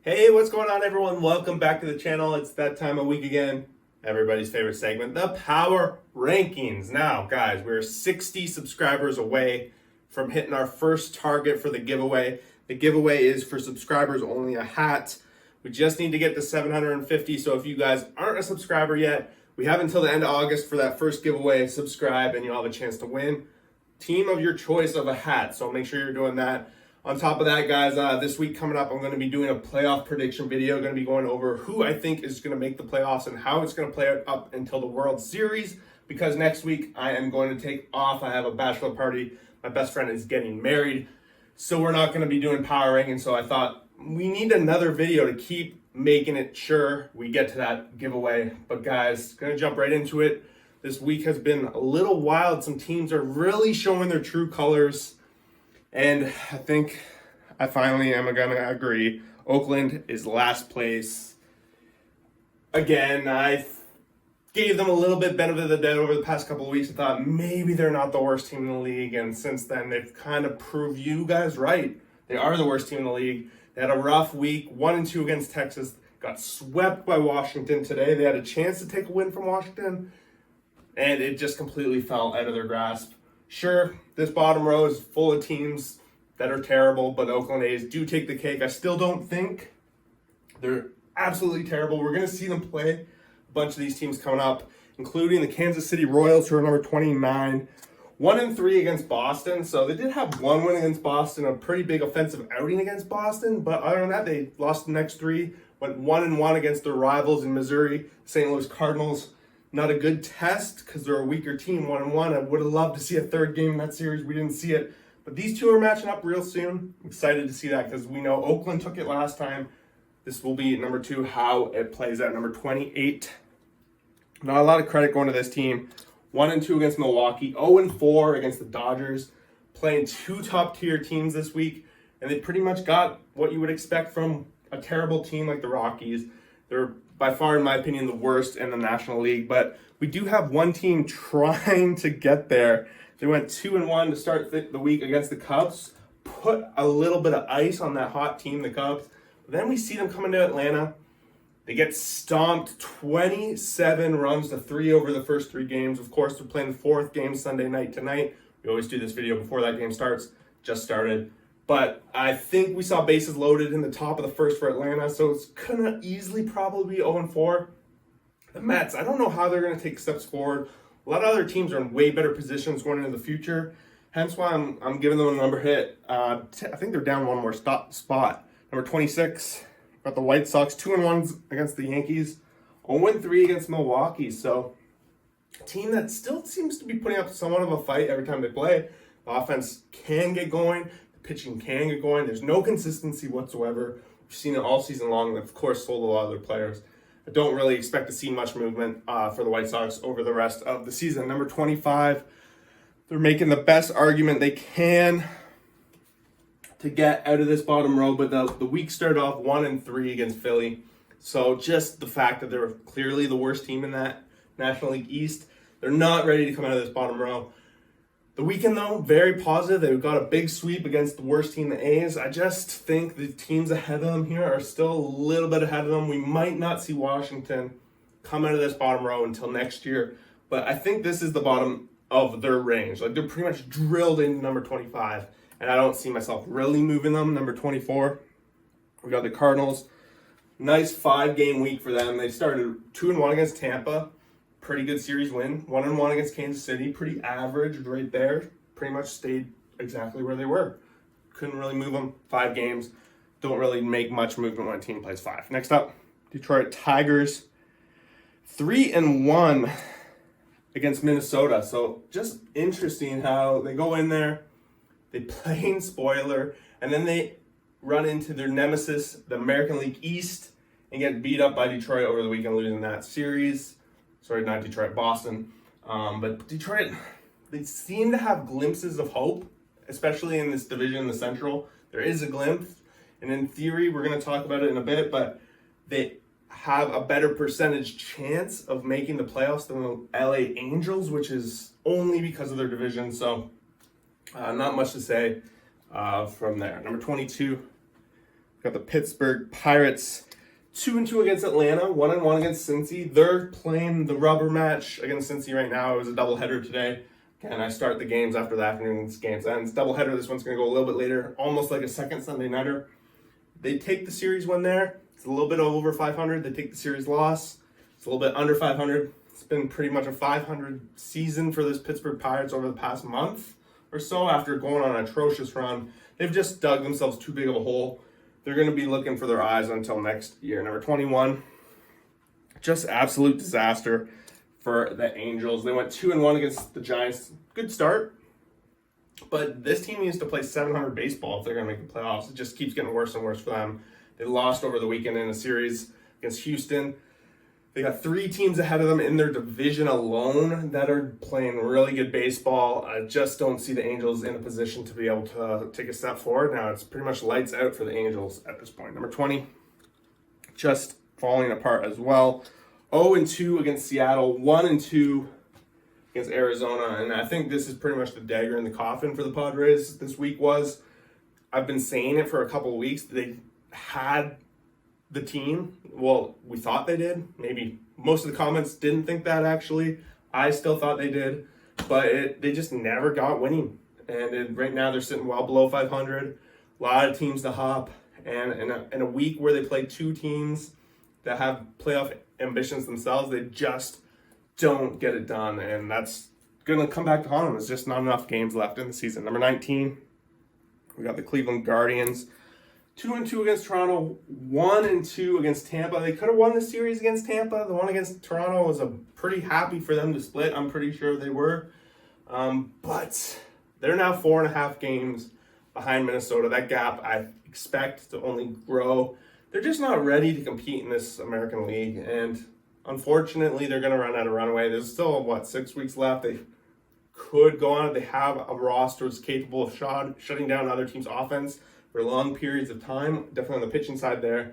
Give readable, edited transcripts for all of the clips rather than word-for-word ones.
Hey, what's going on, everyone? Welcome back to the channel. It's that time of week again. Everybody's favorite segment, the Power Rankings. Now, guys, we're 60 subscribers away from hitting our first target for the giveaway. The giveaway is for subscribers only, a hat. We just need to get to 750, so if you guys aren't a subscriber yet, we have until the end of August for that first giveaway. Subscribe and you'll have a chance to win team of your choice of a hat, so make sure you're doing that. On top of that, guys, this week coming up, I'm going to be doing a playoff prediction video. I'm going to be going over who I think is going to make the playoffs and how it's going to play up until the World Series, because next week I am going to take off. I have a bachelor party. My best friend is getting married, so we're not going to be doing power ranking. So I thought we need another video to keep making it sure we get to that giveaway. But guys, going to jump right into it. This week has been a little wild. Some teams are really showing their true colors. And I think I finally am going to agree. Oakland is last place. Again, I gave them a little bit benefit of the doubt over the past couple of weeks. I thought maybe they're not the worst team in the league. And since then, they've kind of proved you guys right. They are the worst team in the league. They had a rough week, 1-2 against Texas. Got swept by Washington today. They had a chance to take a win from Washington, and it just completely fell out of their grasp. Sure, this bottom row is full of teams that are terrible, but the Oakland A's do take the cake. I still don't think they're absolutely terrible. We're going to see them play a bunch of these teams coming up, including the Kansas City Royals, who are number 29, 1-3 against Boston. So they did have one win against Boston, a pretty big offensive outing against Boston. But other than that, they lost the next three, went 1-1 against their rivals in Missouri, St. Louis Cardinals. Not a good test because they're a weaker team, 1-1. I would have loved to see a third game in that series. We didn't see it. But these two are matching up real soon. I'm excited to see that because we know Oakland took it last time. This will be number 2, how it plays out. Number 28. Not a lot of credit going to this team. 1-2 against Milwaukee. 0-4 against the Dodgers. Playing two top-tier teams this week. And they pretty much got what you would expect from a terrible team like the Rockies. They're by far, in my opinion, the worst in the National League. But we do have one team trying to get there. They went 2-1 to start the week against the Cubs. Put a little bit of ice on that hot team, the Cubs. But then we see them coming to Atlanta. They get stomped 27 runs to 3 over the first 3 games. Of course, they're playing the 4th game Sunday night tonight. We always do this video before that game starts. Just started. But I think we saw bases loaded in the top of the first for Atlanta, so it's going to easily probably be 0-4. The Mets, I don't know how they're going to take steps forward. A lot of other teams are in way better positions going into the future, hence why I'm giving them a number hit. I think they're down one more spot. Number 26, got the White Sox, 2-1 against the Yankees, 0-3 against Milwaukee. So a team that still seems to be putting up somewhat of a fight every time they play. The offense can get going. Pitching can get going. There's no consistency whatsoever. We've seen it all season long. They've, of course, sold a lot of their players. I don't really expect to see much movement for the White Sox over the rest of the season. Number 25, they're making the best argument they can to get out of this bottom row, but the week started off 1-3 against Philly. So just the fact that they're clearly the worst team in that National League East, they're not ready to come out of this bottom row. The weekend, though, very positive. They got a big sweep against the worst team, the A's. I just think the teams ahead of them here are still a little bit ahead of them. We might not see Washington come out of this bottom row until next year, but I think this is the bottom of their range. Like, they're pretty much drilled into number 25, and I don't see myself really moving them. Number 24, we got the Cardinals. Nice 5-game week for them. They started 2-1 against Tampa. Pretty good series win. 1-1 against Kansas City. Pretty average right there. Pretty much stayed exactly where they were. Couldn't really move them. 5 games. Don't really make much movement when a team plays 5. Next up, Detroit Tigers. 3-1 against Minnesota. So just interesting how they go in there, they play in spoiler, and then they run into their nemesis, the American League East, and get beat up by Detroit over the weekend, losing that series. Sorry, not Detroit, Boston. But Detroit, they seem to have glimpses of hope, especially in this division, the Central. There is a glimpse. And in theory, we're going to talk about it in a bit, but they have a better percentage chance of making the playoffs than the LA Angels, which is only because of their division. So not much to say from there. Number 22, Got the Pittsburgh Pirates 2-2 against Atlanta, 1-1 against Cincy. They're playing the rubber match against Cincy right now. It was a doubleheader today. And I start the games after the afternoon's games ends. Doubleheader, this one's going to go a little bit later, almost like a second Sunday nighter. They take the series win there. It's a little bit over 500. They take the series loss. It's a little bit under 500. It's been pretty much a 500 season for this Pittsburgh Pirates over the past month or so after going on an atrocious run. They've just dug themselves too big of a hole. They're going to be looking for their eyes until next year. Number 21, just absolute disaster for the Angels. They went 2-1 against the Giants. Good start. But this team needs to play 700 baseball if they're going to make the playoffs. It just keeps getting worse and worse for them. They lost over the weekend in a series against Houston. They got 3 teams ahead of them in their division alone that are playing really good baseball. I just don't see the Angels in a position to be able to take a step forward. Now it's pretty much lights out for the Angels at this point. Number 20, just falling apart as well. 0-2 against Seattle, 1-2 against Arizona, and I think this is pretty much the dagger in the coffin for the Padres this week was. I've been saying it for a couple of weeks. They had the team. Well, we thought they did. Maybe most of the comments didn't think that, actually. I still thought they did, but they just never got winning. And right now they're sitting well below 500. A lot of teams to hop, and in a week where they play 2 teams that have playoff ambitions themselves, they just don't get it done, and that's going to come back to haunt them. There's just not enough games left in the season. Number 19, we got the Cleveland Guardians. 2-2 against Toronto, 1-2 against Tampa. They could have won the series against Tampa. The one against Toronto was pretty happy for them to split. I'm pretty sure they were. But they're now 4.5 games behind Minnesota. That gap I expect to only grow. They're just not ready to compete in this American League, and unfortunately, they're going to run out of runway. There's still, 6 weeks left. They could go on it. They have a roster that's capable of shutting down other teams' offense for long periods of time, definitely on the pitching side there.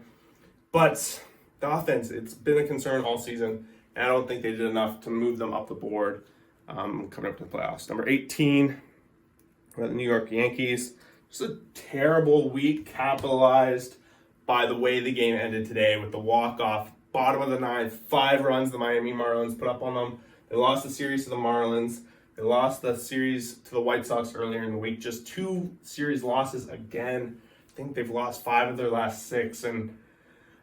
But the offense, it's been a concern all season, and I don't think they did enough to move them up the board coming up to the playoffs. Number 18, we got the New York Yankees. Just a terrible week, capitalized by the way the game ended today with the walk-off, bottom of the ninth, 5 runs the Miami Marlins put up on them. They lost the series to the Marlins. They lost the series to the White Sox earlier in the week. Just 2 series losses again. I think they've lost 5 of their last 6. And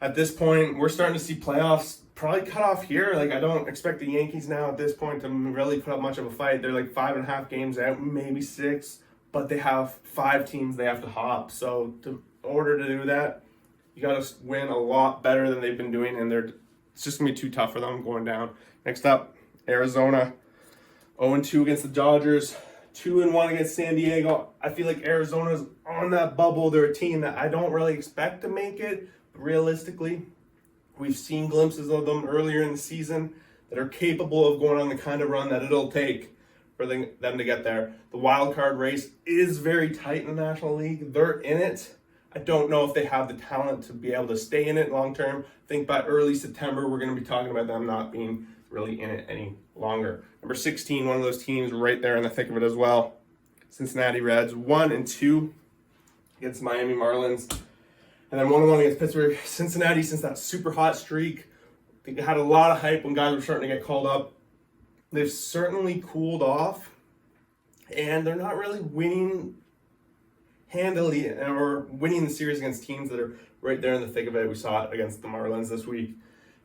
at this point, we're starting to see playoffs probably cut off here. I don't expect the Yankees now at this point to really put up much of a fight. They're 5.5 games out, maybe 6. But they have 5 teams they have to hop. So in order to do that, you got to win a lot better than they've been doing, and it's just going to be too tough for them going down. Next up, Arizona, 0-2 against the Dodgers, 2-1 against San Diego. I feel like Arizona's on that bubble. They're a team that I don't really expect to make it, but realistically, we've seen glimpses of them earlier in the season that are capable of going on the kind of run that it'll take for them to get there. The wild card race is very tight in the National League. They're in it. I don't know if they have the talent to be able to stay in it long term. I think by early September, we're going to be talking about them not being really in it any longer. Number 16, one of those teams right there in the thick of it as well. Cincinnati Reds, 1-2 against Miami Marlins. And then 1-1 against Pittsburgh. Cincinnati, since that super hot streak, I think they had a lot of hype when guys were starting to get called up. They've certainly cooled off, and they're not really winning handily or winning the series against teams that are right there in the thick of it. We saw it against the Marlins this week.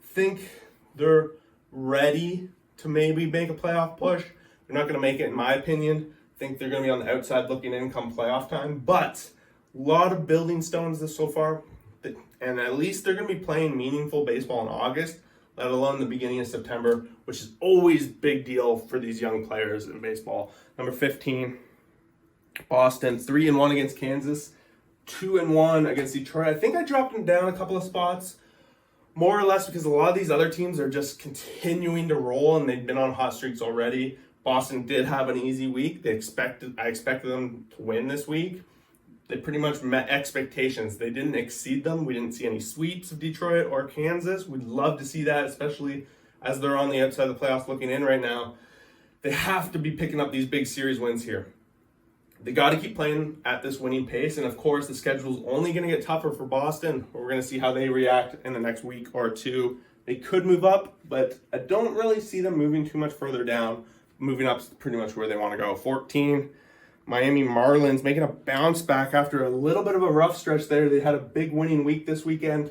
Think they're ready to maybe make a playoff push. They're not going to make it, in my opinion. Think they're going to be on the outside looking in come playoff time. But a lot of building stones this so far. And at least they're going to be playing meaningful baseball in August, let alone the beginning of September, which is always a big deal for these young players in baseball. Number 15, Boston, 3-1 against Kansas, 2-1 against Detroit. I think I dropped them down a couple of spots, more or less because a lot of these other teams are just continuing to roll, and they've been on hot streaks already. Boston did have an easy week. I expected them to win this week. They pretty much met expectations. They didn't exceed them. We didn't see any sweeps of Detroit or Kansas. We'd love to see that, especially as they're on the outside of the playoffs looking in right now. They have to be picking up these big series wins here. They got to keep playing at this winning pace. And of course, the schedule's only going to get tougher for Boston. We're going to see how they react in the next week or two. They could move up, but I don't really see them moving too much further down. Moving up is pretty much where they want to go. 14, Miami Marlins making a bounce back after a little bit of a rough stretch there. They had a big winning week this weekend,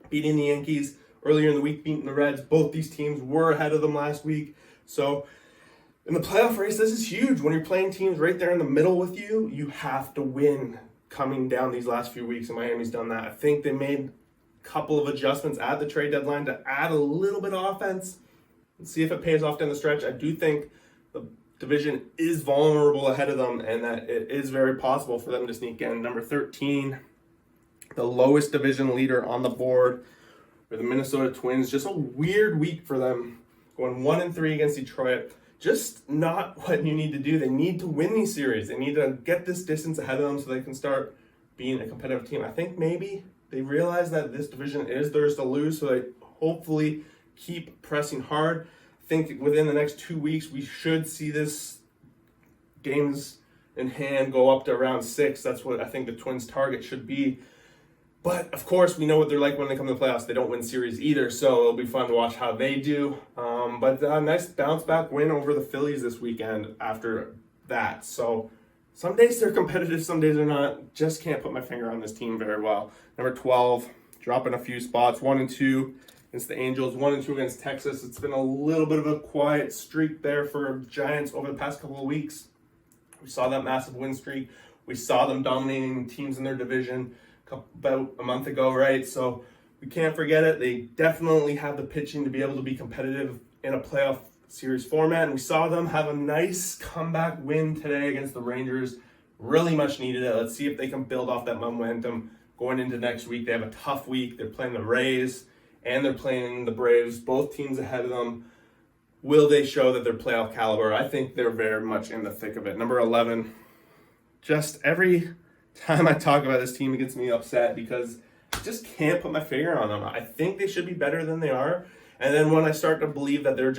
beating the Yankees. Earlier in the week, beating the Reds. Both these teams were ahead of them last week. So in the playoff race, this is huge. When you're playing teams right there in the middle with you, you have to win coming down these last few weeks, and Miami's done that. I think they made a couple of adjustments at the trade deadline to add a little bit of offense and see if it pays off down the stretch. I do think the division is vulnerable ahead of them, and that it is very possible for them to sneak in. Number 13, the lowest division leader on the board, for the Minnesota Twins. Just a weird week for them, going 1-3 against Detroit. Just not what you need to do. They need to win these series. They need to get this distance ahead of them so they can start being a competitive team. I think maybe they realize that this division is theirs to lose, so they hopefully keep pressing hard. I think within the next 2 weeks, we should see this games in hand go up to around 6. That's what I think the Twins' target should be. But, of course, we know what they're like when they come to the playoffs. They don't win series either, so it'll be fun to watch how they do. But a nice bounce-back win over the Phillies this weekend after that. So some days they're competitive, some days they're not. Just can't put my finger on this team very well. Number 12, dropping a few spots. 1-2 against the Angels, 1-2 against Texas. It's been a little bit of a quiet streak there for Giants over the past couple of weeks. We saw that massive win streak. We saw them dominating teams in their division about a month ago, right? So we can't forget it. They definitely have the pitching to be able to be competitive in a playoff series format. And we saw them have a nice comeback win today against the Rangers. Really much needed it. Let's see if they can build off that momentum going into next week. They have a tough week. They're playing the Rays and they're playing the Braves. Both teams ahead of them. Will they show that they're playoff caliber? I think they're very much in the thick of it. Number 11, just every time I talk about this team, it gets me upset because I just can't put my finger on them. I think they should be better than they are. And then when I start to believe that they're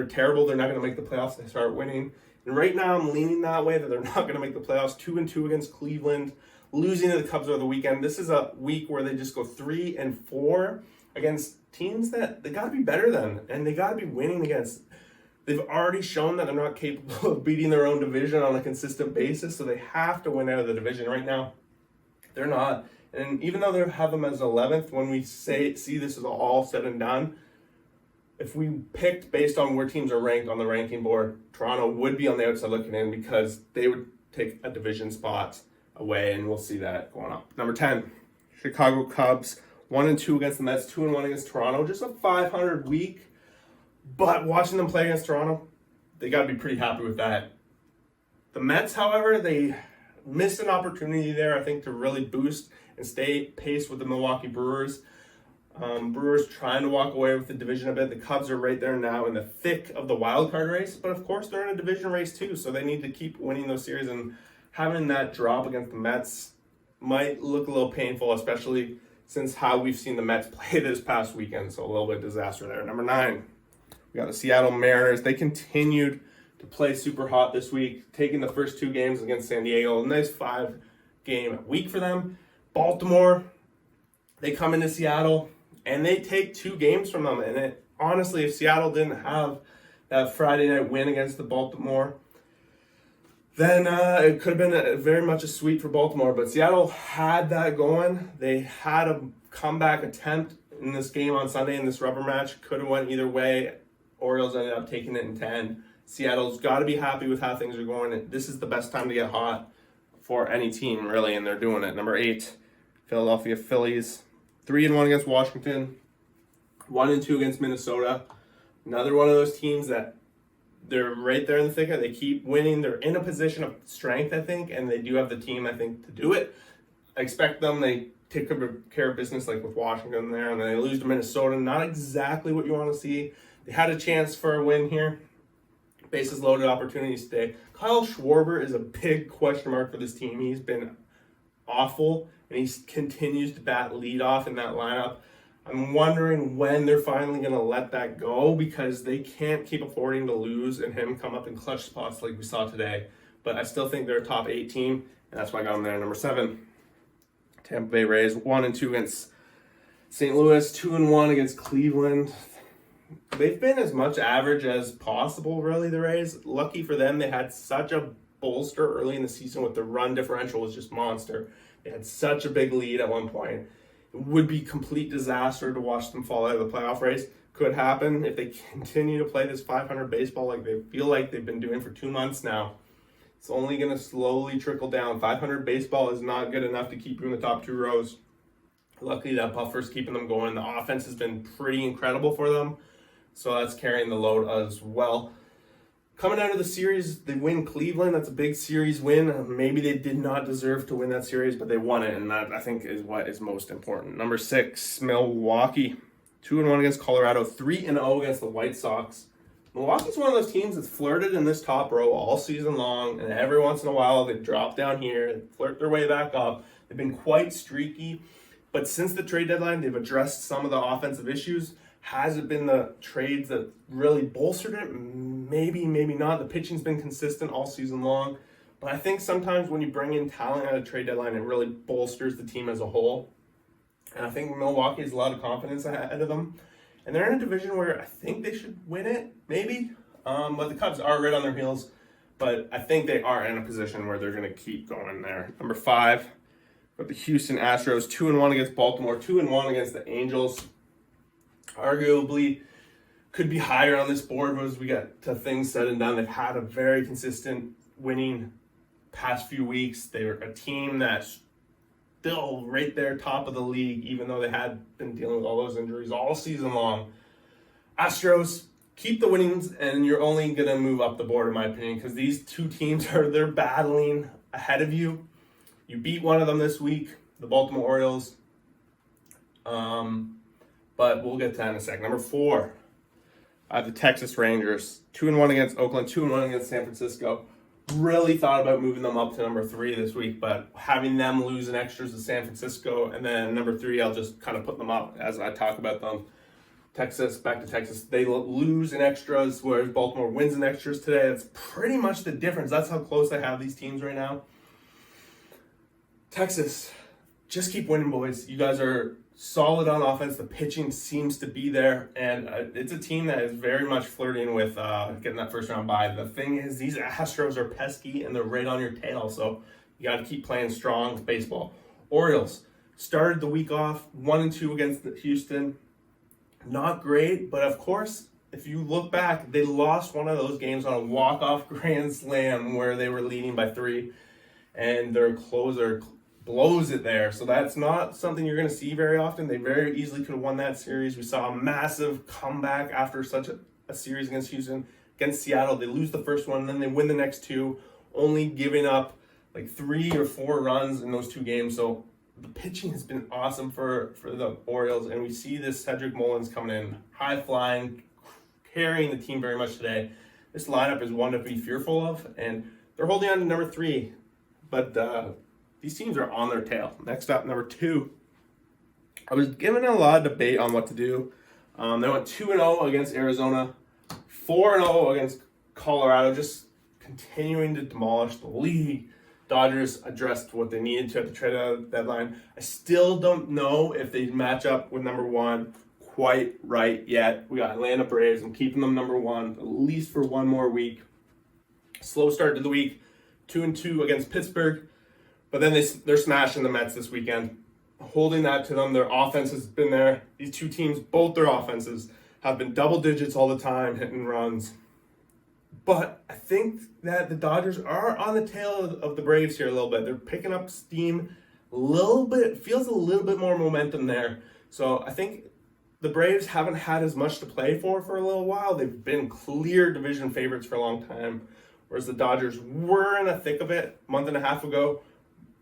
terrible, they're not going to make the playoffs, they start winning. And right now I'm leaning that way, that they're not going to make the playoffs. 2-2 against Cleveland, losing to the Cubs over the weekend. This is a week where they just go 3-4 against teams that they got to be better than, and they got to be winning against. They've already shown that they're not capable of beating their own division on a consistent basis, so they have to win out of the division. Right now, they're not. And even though they have them as 11th, when we see this is all said and done, if we picked based on where teams are ranked on the ranking board, Toronto would be on the outside looking in because they would take a division spot away, and we'll see that going up. Number 10, Chicago Cubs, 1-2 against the Mets, 2-1 against Toronto. Just a 500 week. But watching them play against Toronto, they got to be pretty happy with that. The Mets, however, they missed an opportunity there, I think, to really boost and stay pace with the Milwaukee Brewers. Brewers trying to walk away with the division a bit. The Cubs are right there now in the thick of the wild card race, but of course they're in a division race too, so they need to keep winning those series, and having that drop against the Mets might look a little painful, especially since how we've seen the Mets play this past weekend, so a little bit of disaster there. Number 9. We got the Seattle Mariners. They continued to play super hot this week, taking the first 2 games against San Diego. A nice 5-game week for them. Baltimore, they come into Seattle, and they take 2 games from them. And honestly, if Seattle didn't have that Friday night win against the Baltimore, then it could have been very much a sweep for Baltimore. But Seattle had that going. They had a comeback attempt in this game on Sunday in this rubber match. Could have went either way. Orioles ended up taking it in 10. Seattle's got to be happy with how things are going. This is the best time to get hot for any team, really, and they're doing it. Number 8, Philadelphia Phillies, 3-1 against Washington, 1-2 against Minnesota. Another one of those teams that they're right there in the thick of it. They keep winning. They're in a position of strength, I think, and they do have the team, I think, to do it. I expect them. They take care of business like with Washington there, and then they lose to Minnesota. Not exactly what you want to see. They had a chance for a win here. Bases loaded, opportunities today. Kyle Schwarber is a big question mark for this team. He's been awful, and he continues to bat leadoff in that lineup. I'm wondering when they're finally going to let that go, because they can't keep affording to lose and him come up in clutch spots like we saw today. but I still think they're a top 8 team, and that's why I got them there. Number 7, Tampa Bay Rays, 1-2 against St. Louis, 2-1 against Cleveland. They've been as much average as possible, really, the Rays. Lucky for them, they had such a bolster early in the season with the run differential was just monster. They had such a big lead at one point. It would be complete disaster to watch them fall out of the playoff race. Could happen if they continue to play this 500 baseball like they feel like they've been doing for 2 months now. It's only going to slowly trickle down. 500 baseball is not good enough to keep you in the top 2 rows. Luckily, that buffer's keeping them going. The offense has been pretty incredible for them, so that's carrying the load as well. Coming out of the series, they win Cleveland. That's a big series win. Maybe they did not deserve to win that series, but they won it, and that, I think, is what is most important. Number 6, Milwaukee. 2-1 against Colorado, 3-0 against the White Sox. Milwaukee's one of those teams that's flirted in this top row all season long, and every once in a while they drop down here, flirt their way back up. They've been quite streaky, but since the trade deadline, they've addressed some of the offensive issues. Has it been the trades that really bolstered it? Maybe, maybe not. The pitching's been consistent all season long, but I think sometimes when you bring in talent at a trade deadline, it really bolsters the team as a whole. And I think Milwaukee has a lot of confidence ahead of them. And they're in a division where I think they should win it, maybe. But the Cubs are right on their heels. But I think they are in a position where they're going to keep going there. Number 5, got the Houston Astros, 2-1 against Baltimore, 2-1 against the Angels. Arguably could be higher on this board as we get to things said and done. They've had a very consistent winning past few weeks. They're a team that's still right there, top of the league, even though they had been dealing with all those injuries all season long. Astros, keep the winnings, and you're only going to move up the board, in my opinion, because these 2 teams they're battling ahead of you. You beat one of them this week, the Baltimore Orioles. But we'll get to that in a sec. Number 4, the Texas Rangers, 2-1 against Oakland, 2-1 against San Francisco. Really thought about moving them up to number 3 this week, but having them lose in extras to San Francisco, and then number 3, I'll just kind of put them up as I talk about them. Texas, back to Texas. They lose in extras, whereas Baltimore wins in extras today. That's pretty much the difference. That's how close I have these teams right now. Texas, just keep winning, boys. You guys are solid on offense. The pitching seems to be there, and it's a team that is very much flirting with getting that first round bye. The thing is, these Astros are pesky, and they're right on your tail, so you got to keep playing strong baseball. Orioles started the week off 1-2 against Houston. Not great, but of course, if you look back, they lost one of those games on a walk-off grand slam where they were leading by 3, and their closer blows it there. So that's not something you're going to see very often. They very easily could have won that series. We saw a massive comeback after such a series against Houston. Against Seattle, they lose the first one, and then they win the next 2, only giving up like 3 or 4 runs in those 2 games. So the pitching has been awesome for the Orioles, and we see this Cedric Mullins coming in, high-flying, carrying the team very much today. This lineup is one to be fearful of, and they're holding on to number 3, but these teams are on their tail. Next up, number 2. I was given a lot of debate on what to do. They went 2-0 against Arizona, 4-0 against Colorado, just continuing to demolish the league. Dodgers addressed what they needed to at the trade deadline. I still don't know if they match up with number 1 quite right yet. We got Atlanta Braves. I'm keeping them number 1 at least for one more week. Slow start to the week, 2-2 against Pittsburgh. But then they're smashing the Mets this weekend, holding that to them. Their offense has been there. These 2 teams, both their offenses, have been double digits all the time, hitting runs. But I think that the Dodgers are on the tail of the Braves here a little bit. They're picking up steam a little bit. Feels a little bit more momentum there. So I think the Braves haven't had as much to play for a little while. They've been clear division favorites for a long time, whereas the Dodgers were in the thick of it a month and a half ago.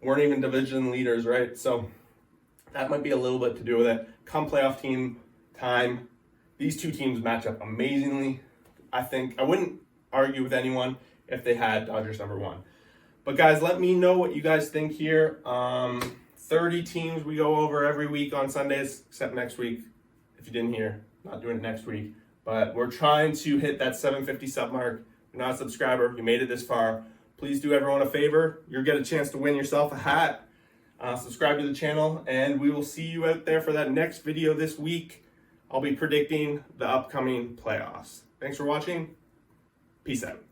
Weren't even division leaders, right? So that might be a little bit to do with it. Come playoff team time, these 2 teams match up amazingly. I think I wouldn't argue with anyone if they had Dodgers number 1. But guys, let me know what you guys think here. 30 teams we go over every week on Sundays, except next week. If you didn't hear, not doing it next week. But we're trying to hit that 750 sub mark. If you're not a subscriber, you made it this far, please do everyone a favor. You'll get a chance to win yourself a hat. Subscribe to the channel, and we will see you out there for that next video this week. I'll be predicting the upcoming playoffs. Thanks for watching. Peace out.